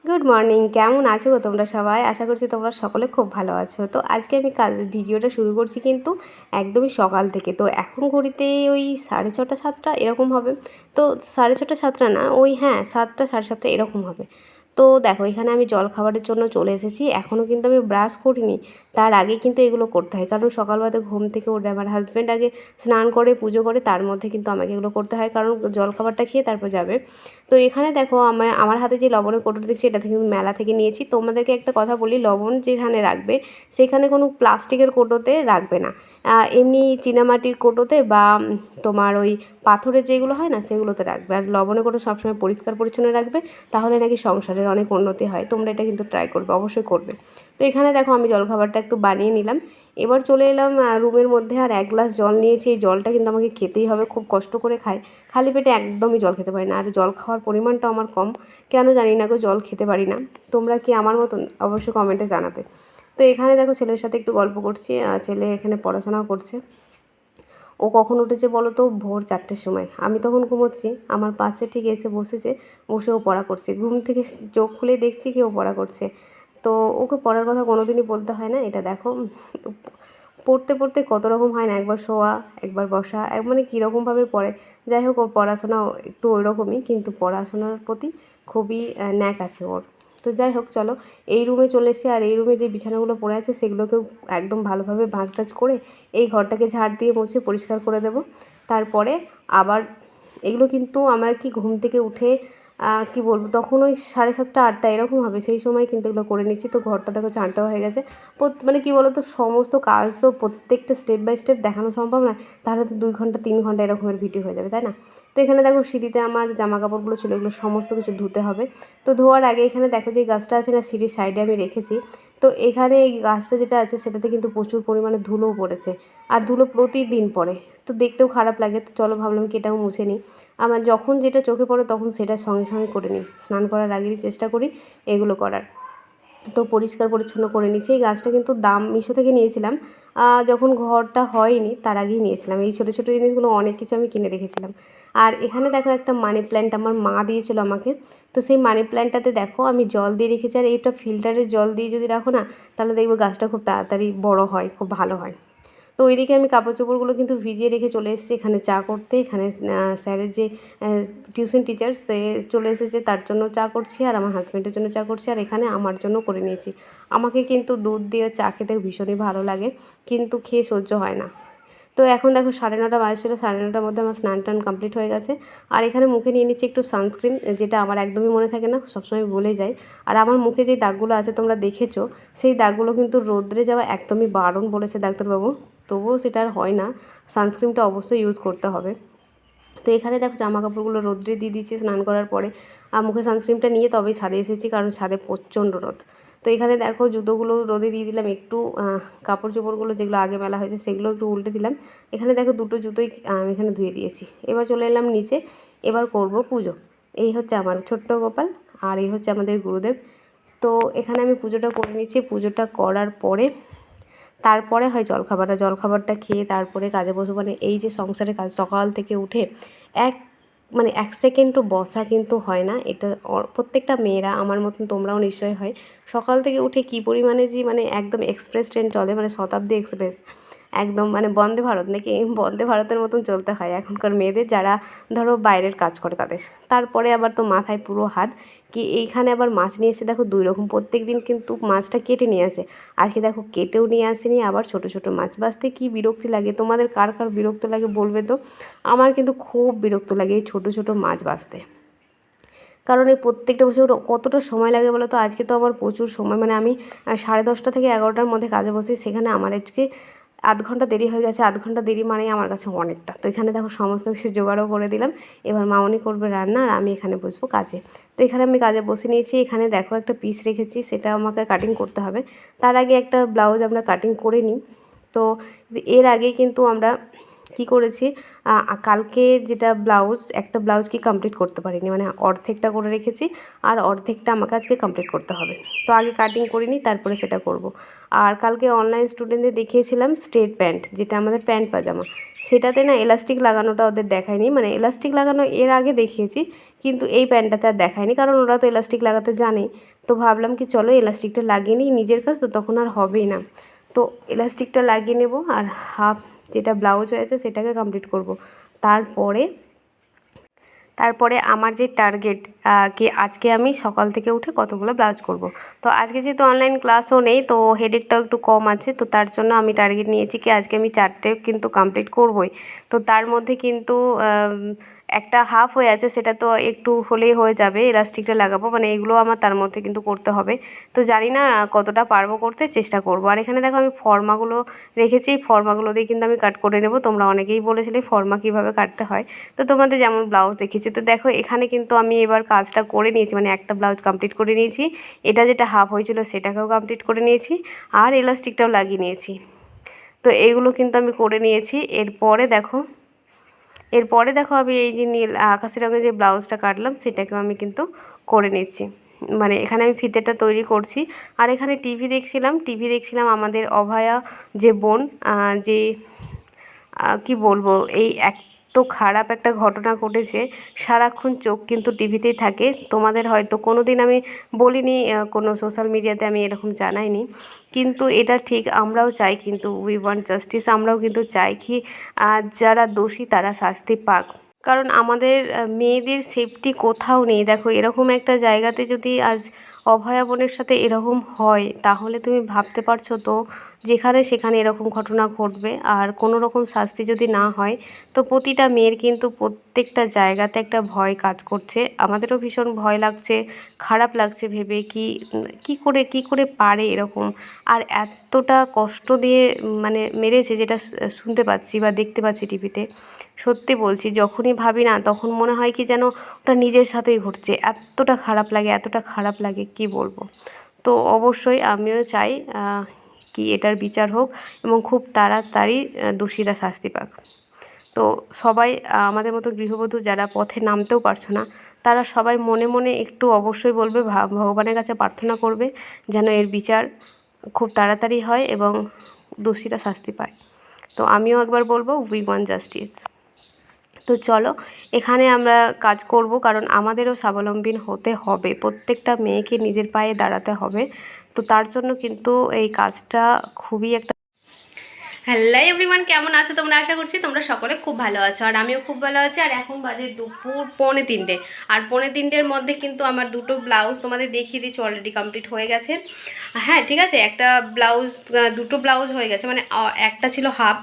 Good morning, কেমন আছো গো তোমরা সবাই? আশা করছি তোমরা সকলে খুব ভালো আছো। তো আজকে আমি ভিডিওটা শুরু করছি কিন্তু একদমই সকাল থেকে। তো এখন ঘড়িতে ওই 6:30 7টা এরকম হবে। তো 6:30 7টা না, ওই হ্যাঁ 7টা 7:30 এরকম হবে। তো দেখো এখানে আমি জল খাবারের জন্য চলে এসেছি। এখনও কিন্তু আমি ব্রাশ করিনি। তার আগে কিন্তু এগুলো করতে হয়, কারণ সকালবেলাতে ঘুম থেকে উঠে আমার হাজব্যান্ড আগে স্নান করে পুজো করে তার মধ্যে কিন্তু আমাকে এগুলো করতে হয়, কারণ জল খাবারটা খেয়ে তারপর যাবে। তো এখানে দেখো আমার হাতে যে লবণের কৌটোটা দেখছি এটা থেকে মেলা থেকে নিয়েছি। তোমাদেরকে একটা কথা বলি, লবণ যেখানে রাখবে সেখানে কোনো প্লাস্টিকের কৌটোতে রাখবে না, এমনি চীনামাটির কৌটোতে বা তোমার ওই পাথরের যেগুলো হয় না সেগুলোতে রাখবে। আর লবণের কৌটো সবসময় পরিষ্কার পরিচ্ছন্ন রাখবে, তাহলে নাকি সংসারের অনেক উন্নতি হয়। তোমরা এটা কিন্তু ট্রাই করবে, অবশ্যই করবে। তো এখানে দেখো আমি জলখাবারটা একটু বানিয়ে নিলাম। এবার চলে এলাম রুমের মধ্যে, আর 1 গ্লাস জল নিয়েছি। এই জলটা কিন্তু আমাকে খেতেই হবে, খুব কষ্ট করে খাই, খালি পেটে একদমই জল খেতে পারি না। আর জল খাওয়ার পরিমাণটাও আমার কম, কেন জানি না গো, জল খেতে পারি না। তোমরা কি আমার মতন? অবশ্যই কমেন্টে জানাবে। তো এখানে দেখো ছেলের সাথে একটু গল্প করছি, ছেলে এখানে পড়াশোনাও করছে। ও কখন উঠেছে বলো তো? ভোর 4টের সময়। আমি তখন ঘুমোচ্ছি, আমার পাশে ঠিক এসে বসেছে, বসে ও পড়া করছে। ঘুম থেকে চোখ খুলে দেখছি কি ও পড়া করছে। তো ওকে পড়ার কথা কোনো দিনই বলতে হয় না। এটা দেখো পড়তে পড়তে কত রকম হয় না, একবার শোয়া একবার বসা, মানে কীরকমভাবে পড়ে। যাই হোক, ওর পড়াশোনাও একটু ওই রকমই, কিন্তু পড়াশোনার প্রতি খুবই ন্যাক আছে ওর। তো যাই হোক, চলো এই রুমে চলে এসেছি। আর এই রুমে যে বিছানাগুলো পড়ে আছে সেগুলোকেও একদম ভালোভাবে ভাঁজ টাজ করে এই ঘরটাকে ঝাড় দিয়ে মুছে পরিষ্কার করে দেবো। তারপরে আবার এগুলো কিন্তু আমার কি ঘুম থেকে উঠে কি বলবো, তখন ওই 7:30 8টা এরকম হবে, সেই সময় কিন্তু এগুলো করে নিচ্ছি। তো ঘরটা দেখো ঝাঁটটাও হয়ে গেছে। মানে কি বলো তো, সমস্ত কাজ তো প্রত্যেকটা স্টেপ বাই স্টেপ দেখানো সম্ভব নয়, তাহলে তো 2 ঘন্টা 3 ঘন্টা এরকমের ভিডিও হয়ে যাবে, তাই না? তো এখানে দেখো সিঁড়িতে আমার জামা কাপড়গুলো ছিল, এগুলো সমস্ত কিছু ধুতে হবে। তো ধোয়ার আগে এখানে দেখো যে গাছটা আছে না, সিঁড়ির সাইডে আমি রেখেছি। তো এখানে এই গাছটা যেটা আছে সেটাতে কিন্তু প্রচুর পরিমাণে ধুলোও পড়েছে, আর ধুলো প্রতিদিন পড়ে। তো দেখতেও খারাপ লাগে। তো চলো ভাবলাম কি এটাও মুছে নিই। আমার যখন যেটা চোখে পড়ে তখন সেটা সঙ্গে সঙ্গে করে নিই, স্নান করার আগেই চেষ্টা করি এগুলো করার। তো পরিষ্কার পরিচ্ছন্ন করে নিচ্ছি। এই গাছটা কিন্তু দাম মিশো থেকে নিয়েছিলাম, যখন ঘরটা হয়নি তার আগেই নিয়েছিলাম। এই ছোটো ছোটো জিনিসগুলো অনেক কিছু আমি কিনে রেখেছিলাম। আর এখানে দেখো একটা মানি প্ল্যান্ট আমার মা দিয়েছিল আমাকে। তো সেই মানি প্ল্যান্টটাতে দেখো আমি জল দিয়ে রেখেছি, আর এইটা ফিল্টারের জল দিয়ে যদি রাখো না, তাহলে দেখবে গাছটা খুব তাড়াতাড়ি বড় হয়, খুব ভালো হয়। তো ওইদিকে আমি কাপড় চোপড়গুলো কিন্তু ভিজিয়ে রেখে চলে এসেছি এখানে চা করতে। এখানে স্যারের যে টিউশন টিচার সে চলে এসেছে, তার জন্য চা করছি, আর আমার হাজব্যান্ডের জন্য চা করছি, আর এখানে আমার জন্য করে নিয়েছি। আমাকে কিন্তু দুধ দিয়ে চা খেতে ভীষণই ভালো লাগে, কিন্তু খেয়ে সহ্য হয় না। তো এখন দেখো 9:30 বাজছিল, 9:30টার মধ্যে আমার স্নান টান কমপ্লিট হয়ে গেছে। আর এখানে মুখে নিয়ে নিচ্ছি একটু সানস্ক্রিন, যেটা আমার একদমই মনে থাকে না, সবসময় ভুলে যাই। আর আমার মুখে যে দাগগুলো আছে তোমরা দেখেছো, সেই দাগগুলো কিন্তু রোদ্রে যাওয়া একদমই বারণ বলেছে ডাক্তারবাবু, তবুও সেটা আর হয় না। সানস্ক্রিনটা অবশ্যই ইউজ করতে হবে। তো এখানে দেখো জামা কাপড়গুলো রোদ্রে দিয়ে দিচ্ছি স্নান করার পরে, আর মুখে সানস্ক্রিনটা নিয়ে তবেই ছাদে এসেছি, কারণ ছাদে প্রচণ্ড রোদ। তো এখানে দেখো জুতোগুলো রোদে দিয়ে দিলাম একটু, কাপড় চোপড়গুলো যেগুলো আগে মেলা হয়েছে সেগুলো একটু উল্টে দিলাম। এখানে দেখো দুটো জুতোই আমি এখানে ধুয়ে দিয়েছি। এবার চলে এলাম নিচে, এবার করব পুজো। এই হচ্ছে আমার ছোট্ট গোপাল, আর এই হচ্ছে আমাদের গুরুদেব। তো এখানে আমি পুজোটা করে নিচ্ছি। পুজোটা করার পরে তারপরে হয় জলখাবারটা খেয়ে তারপরে কাজে বসবো। মানে এই যে সংসারের কাজ, সকাল থেকে উঠে এক মানে 1 সেকেন্ডও বসা কিন্তু হয় না। এটা প্রত্যেকটা মেয়েরা আমার মতন তোমরাও নিশ্চয়ই হয়। সকাল থেকে উঠে কী পরিমাণে যে মানে একদম এক্সপ্রেস ট্রেন চলে, মানে শতাব্দী এক্সপ্রেস, একদম মানে বন্দে ভারত নাকি, বন্দে ভারতের মতন চলতে হয় এখনকার মেয়েদের, যারা ধরো বাইরের কাজ করে তাদের। তারপরে আবার তো মাথায় পুরো হাত, কি এইখানে আবার মাছ নিয়ে এসে দেখো 2 রকম, প্রত্যেক দিন কিন্তু মাছটা কেটে নিয়ে আসে, আজকে দেখো কেটেও নিয়ে আসেনি, আবার ছোট ছোট মাছ। বাছতে কী বিরক্তি লাগে, তোমাদের কার কার বিরক্ত লাগে বলবে তো। আমার কিন্তু খুব বিরক্ত লাগে এই ছোট ছোট মাছ বাছতে, কারণ এই প্রত্যেকটা বছর কতটা সময় লাগে বলো তো। আজকে তো আমার প্রচুর সময়, মানে আমি 10:30 থেকে 11টার মধ্যে কাজে বসি, সেখানে আমার আজকে আধ ঘন্টা দেরি হয়ে গেছে। আধ ঘন্টা দেরি মানে আমার কাছে অনেকটা। তো এখানে দেখো সমস্ত কিছু জোগাড়ও করে দিলাম। এবার মামনি করবে রান্না, আর আমি এখানে বসবো কাজে। তো এখানে আমি কাজে বসে নিয়েছি। এখানে দেখো একটা পিস রেখেছি, সেটা আমাকে কাটিং করতে হবে। তার আগে একটা ব্লাউজ আমরা কাটিং করে নিই। তো এর আগেই কিন্তু আমরা কি করেছি, কালকে যেটা ব্লাউজ, একটা ব্লাউজ কি কমপ্লিট করতে পারিনি, মানে অর্ধেকটা করে রেখেছি আর অর্ধেকটা আমাকে আজকে কমপ্লিট করতে হবে। তো আগে কাটিং করিনি, তারপরে সেটা করব। আর কালকে অনলাইন স্টুডেন্টদের দেখিয়েছিলাম স্ট্রেট প্যান্ট, যেটা আমাদের প্যান্ট পাজামা, সেটাতে না এলাস্টিক লাগানোটা ওদের দেখায়নি, মানে এলাস্টিক লাগানো এর আগে দেখিয়েছি কিন্তু এই প্যান্টটাতে আর দেখায়নি, কারণ ওরা তো এলাস্টিক লাগাতে জানে। তো ভাবলাম কি চলো এলাস্টিকটা লাগিয়ে নিই, নিজের কাজ তো তখন আর হবেই না। তো এলাস্টিকটা লাগিয়ে নেব আর হাফ যেটা ব্লাউজ হয়েছে সেটাকে কমপ্লিট করব। তারপরে আমার যে টার্গেট, কি আজকে আমি সকাল থেকে উঠে কতগুলো ব্লাউজ করব। তো আজকে যেহেতু অনলাইন ক্লাসও নেই, তো হেডেকটাও একটু কম আছে, তো তার জন্য আমি টার্গেট নিয়েছি কি আজকে আমি 4টে কিন্তু কমপ্লিট করবই। তো তার মধ্যে কিন্তু একটা হাফ হয়ে আছে, সেটা তো একটু হলেই হয়ে যাবে, ইলাস্টিকটা লাগাবো, মানে এগুলো আমার তার মধ্যে কিন্তু করতে হবে। তো জানি না কতটা পারবো, করতে চেষ্টা করব। আর এখানে দেখো আমি ফর্মাগুলো রেখেছি, এই ফর্মাগুলো দিয়ে কিন্তু আমি কাট করে নেব। তোমরা অনেকেই বলেছিলে ফর্মা কীভাবে কাটতে হয়, তো তোমাদের যেমন ব্লাউজ দেখিয়েছি। তো দেখো এখানে কিন্তু আমি এবার কাজটা করে নিয়েছি, মানে একটা ব্লাউজ কমপ্লিট করে নিয়েছি, এটা যেটা হাফ হয়েছিল সেটাকেও কমপ্লিট করে নিয়েছি আর ইলাস্টিকটাও লাগিয়ে নিয়েছি। তো এইগুলো কিন্তু আমি করে নিয়েছি। এরপরে দেখো আমি এই যে নীল আকাশি রঙের যে ব্লাউজটা কাটলাম সেটাকেও আমি কিন্তু করে নিচ্ছি, মানে এখানে আমি ফিতেটা তৈরি করছি। আর এখানে টিভি দেখছিলাম আমাদের অভয়া যে বোন, যে কি বলবো, এই এত খারাপ একটা ঘটনা ঘটেছে, সারাক্ষণ চোখ কিন্তু টিভিতেই থাকে। তোমাদের হয়তো কোনো দিন আমি বলিনি, কোনো সোশ্যাল মিডিয়াতে আমি এরকম জানাইনি, কিন্তু এটা ঠিক আমরাও চাই, কিন্তু উই ওয়ান্ট জাস্টিস, আমরাও কিন্তু চাই কি যারা দোষী তারা শাস্তি পাক, কারণ আমাদের মেয়েদের সেফটি কোথাও নেই। দেখো এরকম একটা জায়গাতে যদি আজ অভয়া বোনের সাথে এরকম হয়, তাহলে তুমি ভাবতে পারছো তো যেখানে সেখানে এরকম ঘটনা ঘটবে আর কোনো রকম শাস্তি যদি না হয়, তো প্রতিটা মেয়ের কিন্তু প্রত্যেকটা জায়গাতে একটা ভয় কাজ করছে। আমাদেরও ভীষণ ভয় লাগছে, খারাপ লাগছে ভেবে কি করে পারে এরকম, আর এতটা কষ্ট দিয়ে মানে মেরেছে, যেটা শুনতে পাচ্ছি বা দেখতে পাচ্ছি টিভিতে। সত্যি বলছি, যখনই ভাবি না তখন মনে হয় কি যেন ওটা নিজের সাথেই ঘটছে, এতটা খারাপ লাগে কি বলবো। তো অবশ্যই আমিও চাই কি এটার বিচার হোক এবং খুব তাড়াতাড়ি দোষীরা শাস্তি পাক। তো সবাই আমাদের মতো গৃহবধূ যারা পথে নামতেও পারছো না, তারা সবাই মনে মনে একটু অবশ্যই বলবে, ভগবানের কাছে প্রার্থনা করবে যেন এর বিচার খুব তাড়াতাড়ি হয় এবং দোষীরা শাস্তি পায়। তো আমিও একবার বলবো উই ওয়ান্ট জাস্টিস। তো চলো এখানে আমরা কাজ করব, কারণ আমাদেরও স্বাবলম্বী হতে হবে, প্রত্যেকটা মেয়েকে নিজের পায়ে দাঁড়াতে হবে। তো তার জন্য কিন্তু এই কাজটা খুবই একটা। হ্যালো এভরিওয়ান, কেমন আছো তোমরা? আশা করছি তোমরা সকলে খুব ভালো আছো, আর আমিও খুব ভালো আছি। আর এখন বাজে দুপুর 2:45, আর 2:45-এর মধ্যে কিন্তু আমার দুটো ব্লাউজ তোমাদের দেখিয়ে দিচ্ছি, অলরেডি কমপ্লিট হয়ে গেছে। হ্যাঁ ঠিক আছে, একটা ব্লাউজ, দুটো ব্লাউজ হয়ে গেছে, মানে একটা ছিল হাফ,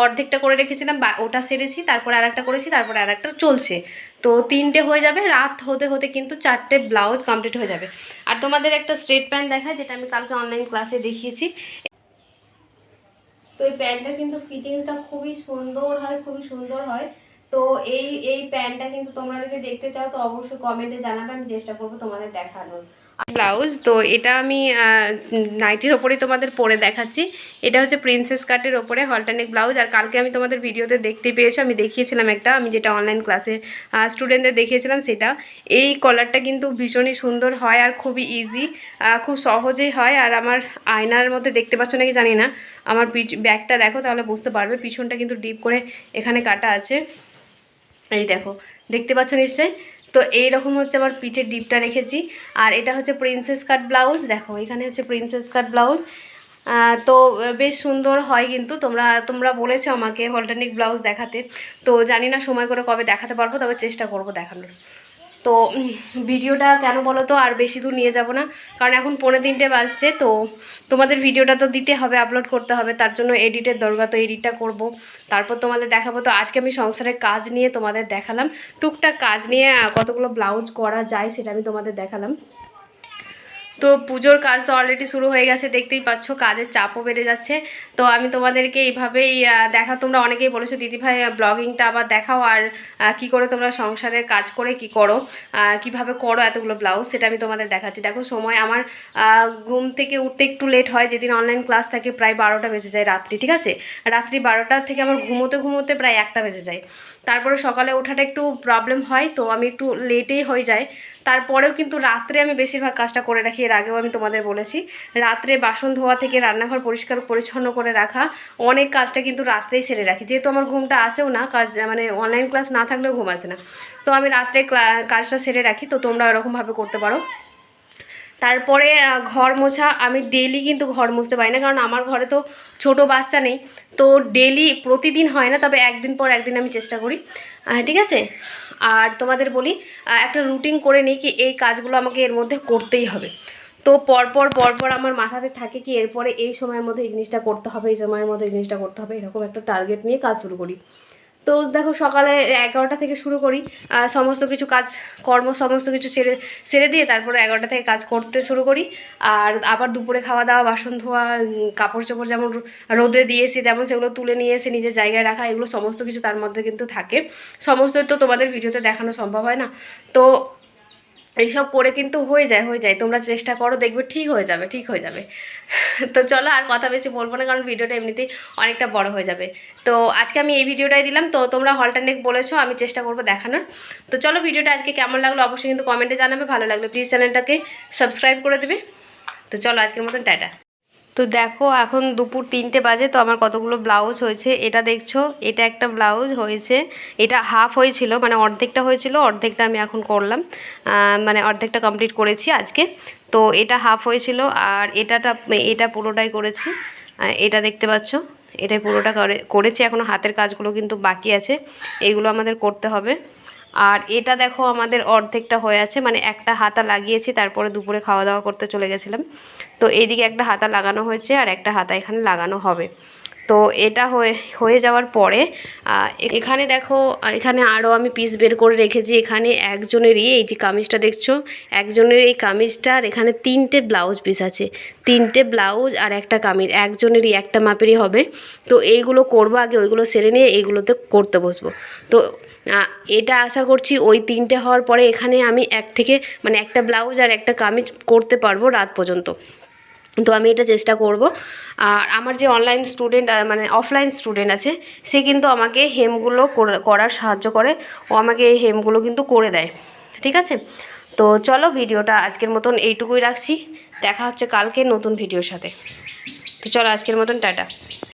অর্ধেকটা করে রেখেছিলাম, ওটা সেরেছি, তারপরে আর একটা করেছি, তারপরে আর একটা চলছে। তো 3টে হয়ে যাবে, রাত হতে হতে কিন্তু 4টে ব্লাউজ কমপ্লিট হয়ে যাবে। আর তোমাদের একটা স্ট্রেট প্যান্ট দেখায়, যেটা আমি কালকে অনলাইন ক্লাসে দেখিয়েছি। তো এই প্যান্টটা কিন্তু ফিটিংসটা খুবই সুন্দর হয়। তো এই প্যান্টটা কিন্তু তোমরা যদি দেখতে চাও তো অবশ্যই কমেন্টে জানাবে, আমি চেষ্টা করবো তোমাদের দেখানোর। ব্লাউজ তো এটা আমি নাইটির ওপরেই তোমাদের পরে দেখাচ্ছি। এটা হচ্ছে প্রিন্সেস কাটের ওপরে হলটানেক ব্লাউজ। আর কালকে আমি তোমাদের ভিডিওতে দেখতে পেয়েছো, আমি দেখিয়েছিলাম একটা, আমি যেটা অনলাইন ক্লাসে স্টুডেন্টদের দেখিয়েছিলাম সেটা। এই কলারটা কিন্তু ভীষণই সুন্দর হয় আর খুবই ইজি, খুব সহজেই হয়। আর আমার আয়নার মধ্যে দেখতে পাচ্ছ নাকি জানি না, আমার ব্যাগটা দেখো তাহলে বুঝতে পারবে, পিছনটা কিন্তু ডিপ করে এখানে কাটা আছে, এই দেখো, দেখতে পাচ্ছ নিশ্চয়ই। তো এইরকম হচ্ছে আমার পিঠের ডিপটা রেখেছি। আর এটা হচ্ছে প্রিন্সেস কাট ব্লাউজ, দেখো এখানে হচ্ছে প্রিন্সেস কাট ব্লাউজ। তো বেশ সুন্দর হয়, কিন্তু তোমরা বলেছো আমাকে হলটানিক ব্লাউজ দেখাতে, তো জানি না সময় করে কবে দেখাতে পারবো, তবে চেষ্টা করব দেখানোর। তো ভিডিওটা কেন বলো তো আর বেশি দূর নিয়ে যাব না, কারণ এখন 2:45 বাজছে। তো তোমাদের ভিডিওটা তো দিতে হবে, আপলোড করতে হবে, তার জন্য এডিটের দরকার, তো এডিটটা করব, তারপর তোমাদের দেখাবো। তো আজকে আমি সংসারের কাজ নিয়ে তোমাদের দেখালাম, টুকটাক কাজ নিয়ে কতগুলো ব্লাউজ করা যায় সেটা আমি তোমাদের দেখালাম। তো পুজোর কাজ তো অলরেডি শুরু হয়ে গেছে, দেখতেই পাচ্ছ, কাজের চাপও বেড়ে যাচ্ছে। তো আমি তোমাদেরকে এইভাবেই তোমরা অনেকেই বলেছো দিদিভাই ব্লগিংটা আবার দেখাও, আর কি করে তোমরা সংসারের কাজ করে কি করো, কিভাবে করো এতগুলো ব্লাউজ, সেটা আমি তোমাদের দেখাচ্ছি। দেখো সময় আমার ঘুম থেকে উঠতে একটু লেট হয়, যেদিন অনলাইন ক্লাস থাকে প্রায় 12টা বেজে যায় রাত্রি, ঠিক আছে। রাত্রি 12টা থেকে আমার ঘুমোতে ঘুমোতে প্রায় 1টা বেজে যায়। তারপরে সকালে ওঠাটা একটু প্রবলেম হয়, তো আমি একটু লেটেই হয়ে যায়। তারপরেও কিন্তু রাত্রে আমি বেশিরভাগ কাজটা করে রাখি, এর আগেও আমি তোমাদের বলেছি। রাত্রে বাসন ধোয়া থেকে রান্নাঘর পরিষ্কার পরিচ্ছন্ন করে রাখা, অনেক কাজটা কিন্তু রাত্রেই সেরে রাখি, যেহেতু আমার ঘুমটা আসেও না, কাজ মানে অনলাইন ক্লাস না থাকলেও ঘুম আসে না, তো আমি রাত্রে কাজটা সেরে রাখি। তো তোমরা ওরকমভাবে করতে পারো। তারপরে ঘর মোছা, আমি ডেলি কিন্তু ঘর মুছতে পারি না, কারণ আমার ঘরে তো ছোট বাচ্চা নেই, তো ডেলি প্রতিদিন হয় না, তবে একদিন পর একদিন আমি চেষ্টা করি, ঠিক আছে। আর তোমাদের বলি, একটা রুটিন করে নিই কি এই কাজগুলো আমাকে এর মধ্যে করতেই হবে। তো পরপর আমার মাথাতে থাকে কি এরপরে এই সময়ের মধ্যে এই জিনিসটা করতে হবে, এই সময়ের মধ্যে এই জিনিসটা করতে হবে, এরকম একটা টার্গেট নিয়ে কাজ শুরু করি। তো দেখো সকালে 11টা থেকে শুরু করি, সমস্ত কিছু কাজ কর্ম সমস্ত কিছু সেরে সেরে দিয়ে তারপরে 11টা থেকে কাজ করতে শুরু করি। আর আবার দুপুরে খাওয়া দাওয়া, বাসন ধোয়া, কাপড় চোপড় যেমন রোদে দিয়েছি তেমন সেগুলো তুলে নিয়ে এসে নিজের জায়গায় রাখা, এগুলো সমস্ত কিছু তার মধ্যে কিন্তু থাকে। সমস্ত তো তোমাদের ভিডিওতে দেখানো সম্ভব হয় না, তো এইসব করে কিন্তু হয়ে যায়। তোমরা চেষ্টা করো, দেখবে ঠিক হয়ে যাবে। তো চলো আর কথা বেশি বলবো না, কারণ ভিডিওটা এমনিতেই অনেকটা বড় হয়ে যাবে। তো আজকে আমি এই ভিডিওটাই দিলাম, তো তোমরা হলটানেক বলেছো, আমি চেষ্টা করবো দেখানোর। তো চলো ভিডিওটা আজকে কেমন লাগলো অবশ্যই কিন্তু কমেন্টে জানাবে, ভালো লাগলে প্লিজ চ্যানেলটাকে সাবস্ক্রাইব করে দেবে। তো চলো আজকের মতন টাটা। তো দেখো এখন দুপুর 3টে বাজে, তো আমার কতগুলো ব্লাউজ হয়েছে এটা দেখছো, এটা একটা ব্লাউজ হয়েছে, এটা হাফ হয়েছিল, মানে অর্ধেকটা হয়েছিল, অর্ধেকটা আমি এখন করলাম, মানে অর্ধেকটা কমপ্লিট করেছি আজকে। তো এটা হাফ হয়েছিল, আর এটা পুরোটাই করেছি, এটা দেখতে পাচ্ছ, এটাই পুরোটা করেছি। এখনও হাতের কাজগুলো কিন্তু বাকি আছে, এইগুলো আমাদের করতে হবে। আর এটা দেখো আমাদের অর্ধেকটা হয়ে আছে, মানে একটা হাতা লাগিয়েছি, তারপরে দুপুরে খাওয়া দাওয়া করতে চলে গেছিলাম। তো এইদিকে একটা হাতা লাগানো হয়েছে আর একটা হাতা এখানে লাগানো হবে। তো এটা হয়ে যাওয়ার পরে এখানে দেখো, এখানে আরও আমি পিস বের করে রেখেছি। এখানে একজনেরই এই যে কামিজটা দেখছো, একজনের এই কামিজটার এখানে 3টে ব্লাউজ পিস আছে, 3টে ব্লাউজ আর একটা কামিজ, একজনেরই একটা মাপেরই হবে। তো এইগুলো করবো আগে, ওইগুলো সেরে নিয়ে এইগুলোতে করতে বসবো। তো এটা আশা করছি ওই 3টে হওয়ার পরে এখানে আমি একটা ব্লাউজ আর একটা কামিজ করতে পারবো রাত পর্যন্ত। তো আমি এটা চেষ্টা করব। আর আমার যে অনলাইন স্টুডেন্ট মানে অফলাইন স্টুডেন্ট আছে, সে কিন্তু আমাকে হেমগুলো করার সাহায্য করে, ও আমাকে এই হেমগুলো কিন্তু করে দেয়, ঠিক আছে। তো চলো ভিডিওটা আজকের মতন এইটুকুই রাখছি, দেখা হচ্ছে কালকে নতুন ভিডিওর সাথে। তো চলো আজকের মতন টাটা।